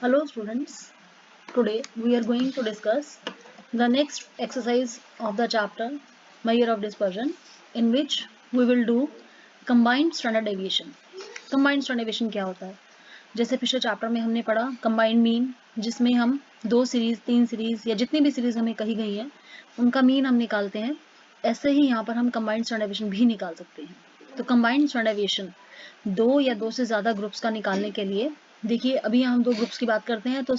Hello students, today we are going to discuss the next exercise of the chapter Measure of Dispersion, in which we will do combined standard deviation. Combined standard deviation क्या होता है? जैसे पिछले chapter में हमने पढ़ा combined mean, जिसमें हम 2 सीरीज 3 सीरीज या जितनी भी सीरीज हमें कही गई है उनका मीन हम निकालते हैं। ऐसे ही यहाँ पर हम कंबाइंड स्टैंडर्ड डेविएशन भी निकाल सकते हैं। तो कंबाइंड स्टैंडर्ड डेविएशन 2 या 2 से ज़्यादा ग्रुप्स का निकालने के लिए, देखिए अभी हम 2 ग्रुप्स की बात करते हैं तो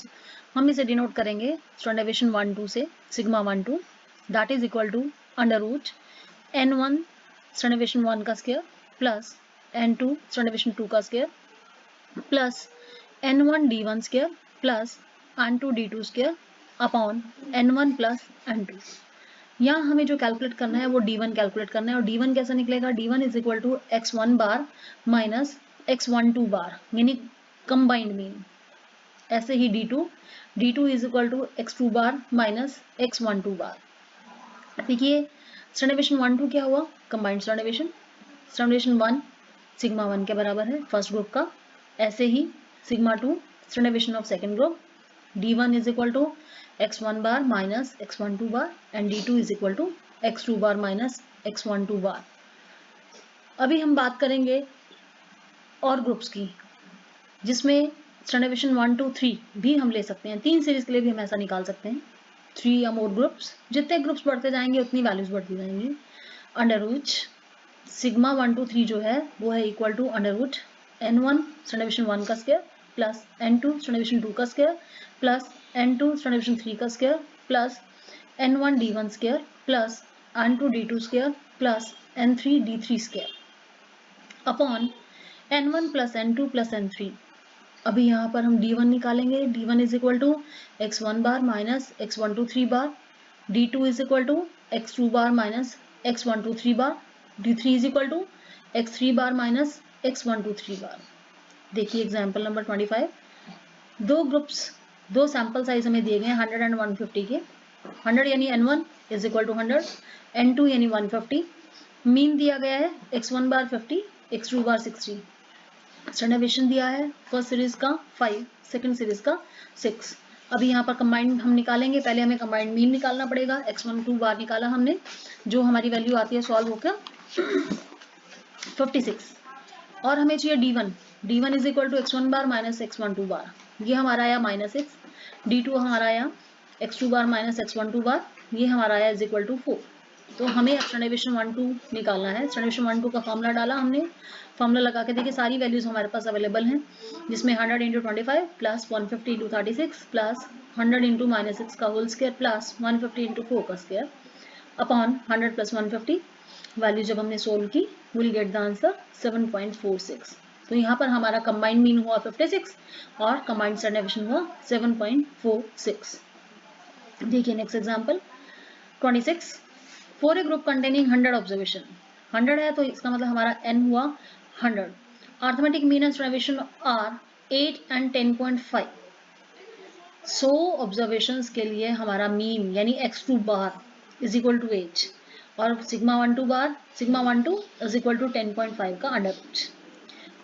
हम इसे डिनोट करेंगे स्टैंडर्ड डेविएशन 1-2 से, sigma 1-2 that is equal to under root n1 standard deviation 1 का square plus n2 standard deviation 2 का square plus n1 d1 square plus n2 d2 square upon n1 plus n2। यहाँ हमें जो calculate करना है वो d1 calculate करना है, और d1 कैसा निकलेगा? d1 is equal to x1 bar minus x12 bar, यानी कंबाइंड मीन। ऐसे ही d2 is equal to x2 bar minus x12 bar. देखिए स्टैंडर्ड डेविएशन 1-2 क्या हुआ? Combined standard deviation. Standard deviation 1 sigma 1 के बराबर है फर्स्ट ग्रुप का। ऐसे ही sigma 2 standard deviation of second group, d1 is equal to x1 bar minus x12 bar and d2 is equal to x2 bar minus x12 बार। अभी हम बात करेंगे और ग्रुप्स की, जिसमें स्टैंडर्ड डेविएशन 1, 2, 3 भी हम ले सकते हैं। 3 सीरीज के लिए भी हम ऐसा निकाल सकते हैं। 3 या मोर ग्रुप्स, जितने ग्रुप्स बढ़ते जाएंगे उतनी वैल्यूज बढ़ती जाएंगी। अंडर रूट सिग्मा 1, 2, 3 जो है वो है equal to under root n1 standard deviation 1 का square plus n2 standard deviation 2 का square plus n2 standard deviation 3 का square plus n1 d1 square plus n2 d2 square plus n3 d3 square upon n1 plus n2 plus n3। अभी यहाँ पर हम d1 निकालेंगे। d1 is equal to x1 bar minus x123 bar, d2 is equal to x2 bar minus x123 bar, d3 is equal to x3 bar minus x123 bar. देखिए example number 25, दो groups, दो sample size हमें दिए गए हैं 100 and 150 के। 100 यानी n1 is equal to 100, n2 यानी 150, मीन दिया गया है x1 बार 50, x2 बार 60, स्टैंडर्ड डेविएशन दिया है फर्स्ट सीरीज का 5, सेकंड सीरीज का 6। अभी यहाँ पर कंबाइंड हम निकालेंगे। पहले हमें कंबाइंड मीन निकालना पड़ेगा। x12 बार निकाला हमने, जो हमारी वैल्यू आती है सॉल्व होकर 56, और हमें चाहिए d1 is equal to x1 bar minus x12 bar, ये हमारा आया माइनस 6। d2 हमारा आया x2 bar minus x12 bar, ये हमारा आया इज इक्वल टू 4। तो हमें स्टैंडर्ड डेविएशन 1-2 निकालना है। स्टैंडर्ड डेविएशन 1-2 का फॉर्मूला डाला हमने, फॉर्मूला लगा के देखिए सारी वैल्यूज हमारे पास अवेलेबल हैं, जिसमें 100 into 25 plus 150 into 36 plus 100 into minus 6 का होल स्क्वायर प्लस 150 इंटू 4 का स्क्वायर अपॉन 100 प्लस 150। वैल्यू जब हमने सोल्व की विल गेट द आंसर 7.46। तो यहाँ पर हमारा कंबाइंड मीन हुआ 56 और कंबाइंड स्टैंडर्ड डेविएशन हुआ 7.46। देखिए next example 26, for a group containing 100 observation. 100 है तो इसका मतलब हमारा n हुआ 100। Arithmetic mean and standard deviation are 8 and 10.5। 100 observations के लिए हमारा मीन यानी x2 bar is equal to 8 और sigma 1-2 bar, sigma 1-2 is equal to 10.5 का अंडर रूट।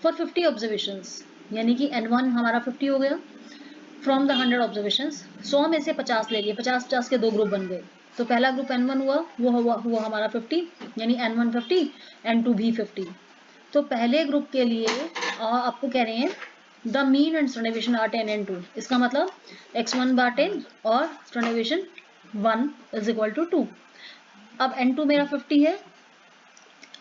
फॉर 50 ऑब्जर्वेशंस यानी कि n1 हमारा 50 हो गया फ्रॉम द 100 ऑब्जर्वेशंस। 100 में से 50 ले लिए, 50-50 के 2 ग्रुप बन गए। तो पहला ग्रुप n1 हुआ, वो हुआ हमारा 50, यानी n1 50, n2 भी 50। तो पहले ग्रुप के लिए आपको कह रहे हैं the mean and standard deviation are 10 and 2। इसका मतलब x1 बार 10 और standard deviation 1 is equal to 2। अब n2 मेरा 50 है।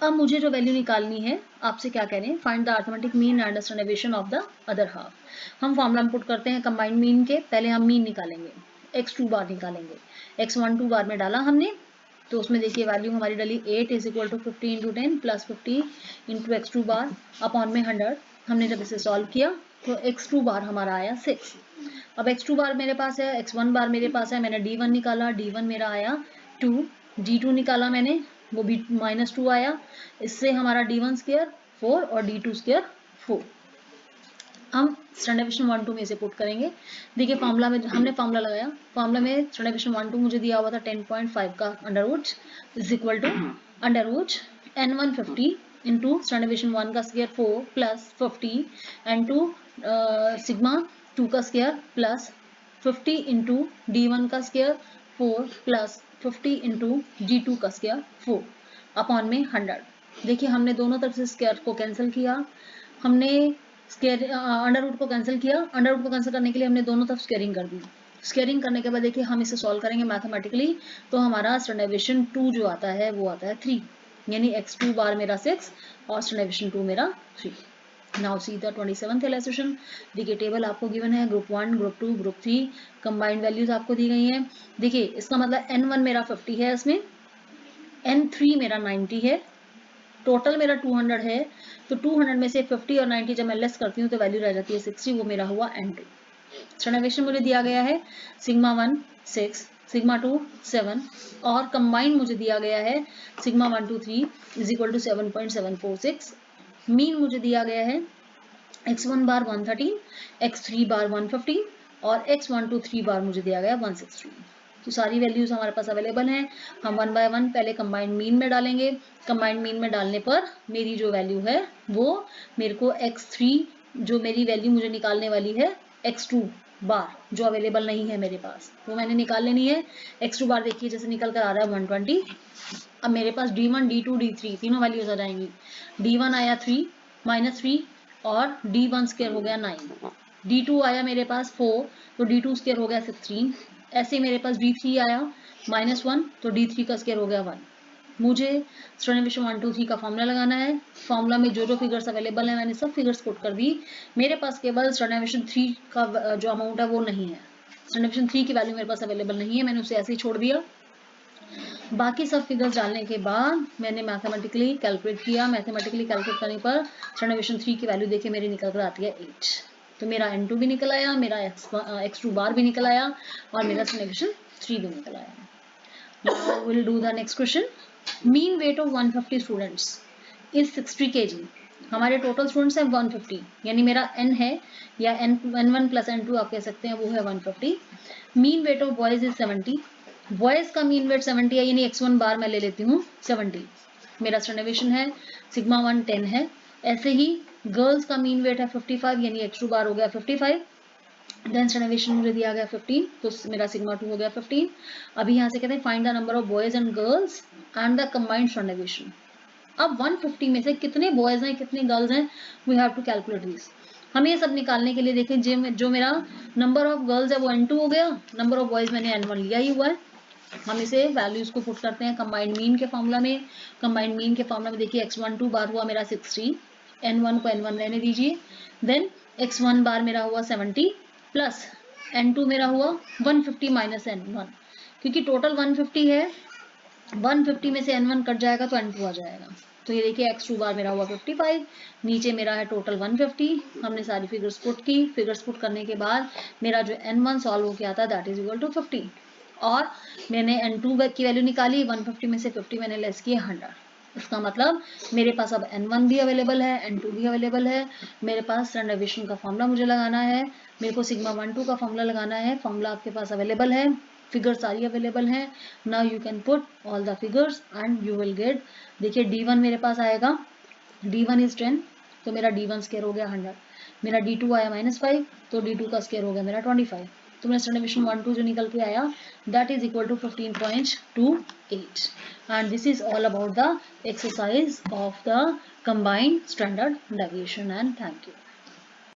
अब मुझे जो वैल्यू निकालनी है, आपसे क्या कह रहे हैं, find the arithmetic mean and standard deviation of the other half. हम फॉर्मूला पुट करते हैं कंबाइंड मीन के। पहले हम मीन निकालेंगे, x2 बार निकालेंगे। x12 बार में डाला हमने, तो उसमें देखिए वैल्यू हमारी डली 8 is equal to 50 into 10 plus 50 into x2 bar upon में 100। हमने जब इसे सॉल्व किया तो x2 बार हमारा आया 6। अब x2 बार मेरे पास है, x1 बार मेरे पास है, मैंने d1 निकाला, d1 मेरा आया 2, d2 निकाला मैंने, वो भी -2 आया। इससे हमारा d1 स्क्वायर 4 और d2 स्क्वायर 4। हम स्टैंडर्ड डेविएशन 1-2 में इसे पुट करेंगे। देखिए फॉर्मूला में हमने फॉर्मूला लगाया, फॉर्मूला में स्टैंडर्ड डेविएशन 1-2 मुझे दिया हुआ था 10.5 का under root is equal to under root n1 50 into standard deviation 1 का स्क्वायर 4 प्लस 50 इंटू सिग्मा 2 का स्क्वायर प्लस 50 इंटू D1 का स्क्वायर 4 प्लस 50 इंटू D2 का स्क्वायर 4 अपॉन में 100। देखिए हमने दोनों तरफ से स्क्वायर को कैंसिल किया, हमने स्क्वायर अंडर रूट को कैंसिल किया, अंडर रूट को कैंसिल करने के लिए हमने दोनों तरफ स्क्वायरिंग कर दी। स्क्वायरिंग करने के बाद देखिए हम इसे सॉल्व करेंगे मैथमेटिकली, तो हमारा स्टैंडर्ड डेविएशन 2 जो आता है वो आता है 3, यानी x2 बार मेरा 6 और स्टैंडर्ड डेविएशन 2 मेरा 3। Now see the 27th illustration. देखिए टेबल आपको गिवन है, group 1, group 2, group 3, combined values आपको दी गई हैं। देखिए इसका मतलब n1 मेरा 50 है, इसमें n3 मेरा 90 है, टोटल मेरा 200 है, तो 200 में से 50 और 90 जब मैं लेस करती हूँ तो वैल्यू रह जाती है 60, वो मेरा हुआ n2। स्टैंडर्ड डेविएशन मुझे दिया गया है सिग्मा 1 6, सिग्मा 2 7 और कंबाइंड मुझे दिया गया है sigma 1 2 3 is equal to 7.746। Mean मुझे दिया गया है x1 बार 113, x3 बार 150 और x1 2 3 बार मुझे दिया गया 163। तो सारी वैल्यूज हमारे पास अवेलेबल हैं। हम 1 बाय 1 पहले कंबाइंड मीन में डालेंगे। कंबाइंड मीन में डालने पर मेरी जो वैल्यू है वो मेरे को x3 जो मेरी वैल्यू मुझे निकालने वाली है x2 बार जो अवेलेबल नहीं है मेरे पास, वो मैंने निकाल लेनी है। x2 बार देखिए जैसे निकल कर आ रहा है 120। अब मेरे पास D1 D2 D3 तीनों वैल्यूज आ जाएंगी। D1 आया 3 -3 और D1 स्क्वायर हो गया 9, D2 आया मेरे पास 4 तो D2 स्क्वायर हो गया 16, ऐसे मेरे पास D3 आया -1 तो D3 का स्क्वायर हो गया 1। मुझे स्टैंडर्ड डेविएशन 1 2 3 का फॉर्मूला लगाना है। फॉर्मूला में जो जो फिगर्स अवेलेबल है मैंने सब फिगर्स पुट कर दी। मेरे पास केवल स्टैंडर्ड डेविएशन 3 का जो अमाउंट है वो नहीं है, स्टैंडर्ड डेविएशन 3 की वैल्यू मेरे पास अवेलेबल नहीं है, मैंने उसे ऐसे ही छोड़ दिया। बाकी सब फिगर्स डालने के बाद मैंने मैथमेटिकली कैलकुलेट किया। मैथमेटिकली कैलकुलेट करने पर स्टैंडर्ड डेविएशन 3 की वैल्यू देखिए मेरी निकल कर आती है 8। तो मेरा n2 भी निकल आया, मेरा x2 बार भी निकल आया और मेरा स्टैंडर्ड डेविएशन 3 भी निकल आया। Now we'll do the next question. Mean weight of 150 students is 60 kg. हमारे टोटल स्टूडेंट्स हैं 150, यानी मेरा n है या n1 प्लस n2 आप कह सकते हैं, वो है 150। Mean weight of boys is 70। Boys का मीन वेट 70 है, यानी x1 बार मैं ले लेती हूँ 70। मेरा स्टैंडर्ड डेविएशन है सिग्मा 1 10 है। ऐसे ही गर्ल्स का मीन वेट है 55, यानी x2 बार हो गया 55। देन स्टैंडर्ड डेविएशन मुझे दिया गया 15, तो मेरा सिग्मा 2 हो गया 15। अभी यहाँ से कहते हैं find the number of boys and girls and the combined standard deviation. अब 150 में से कितने बॉयज हैं कितने गर्ल्स हैं, we have to calculate this. हमें ये सब निकालने के लिए देखें जो मेरा नंबर ऑफ गर्ल्स है वो n2 हो गया, नंबर ऑफ बॉयज मैंने n1 लिया ही हुआ है। हम इसे वैल्यूज को पुट करते हैं कंबाइंड मीन के फॉर्मूला में। कंबाइंड मीन के फॉर्मूला में देखिए x12 बार हुआ मेरा 60, n1 को n1 रहने दीजिए। देन x1 बार मेरा हुआ 70 प्लस n2 मेरा हुआ 150 माइनस n1, क्योंकि टोटल 150 है, 150 में से n1 कट जाएगा तो n2 आ जाएगा। तो ये देखिए x2 बार मेरा हुआ 55, नीचे मेरा है टोटल 150। हमने सारी फिगर्स पुट की। फिगर्स पुट करने के बाद मेरा जो n1 सॉल्व होके आता है दैट इज इक्वल टू 50 और मैंने n2 की वैल्यू निकाली। 150 में से 50 मैंने लेस किया 100। इसका मतलब मेरे पास अब n1 भी अवेलेबल है, n2 भी अवेलेबल है। मेरे पास स्टैंडर्ड डेविएशन का फॉर्मूला मुझे लगाना है, मेरे को सिग्मा 1 2 का फॉर्मूला लगाना है। फॉर्मूला आपके पास अवेलेबल है, फिगर सारी अवेलेबल हैं। Now you can put all the figures and you will get. देखिए D1 मेरे पास आएगा, D1 इज 10 तो मेरा D1 स्क्वायर हो गया 100। मेरा D2 आया -5 तो D2 का स्क्वायर हो गया मेरा 25। तो मेरा स्टैंडर्ड डेविएशन 1 2 जो निकल के आया that is equal to 15.28। And this is all about the exercise of the combined standard deviation and thank you.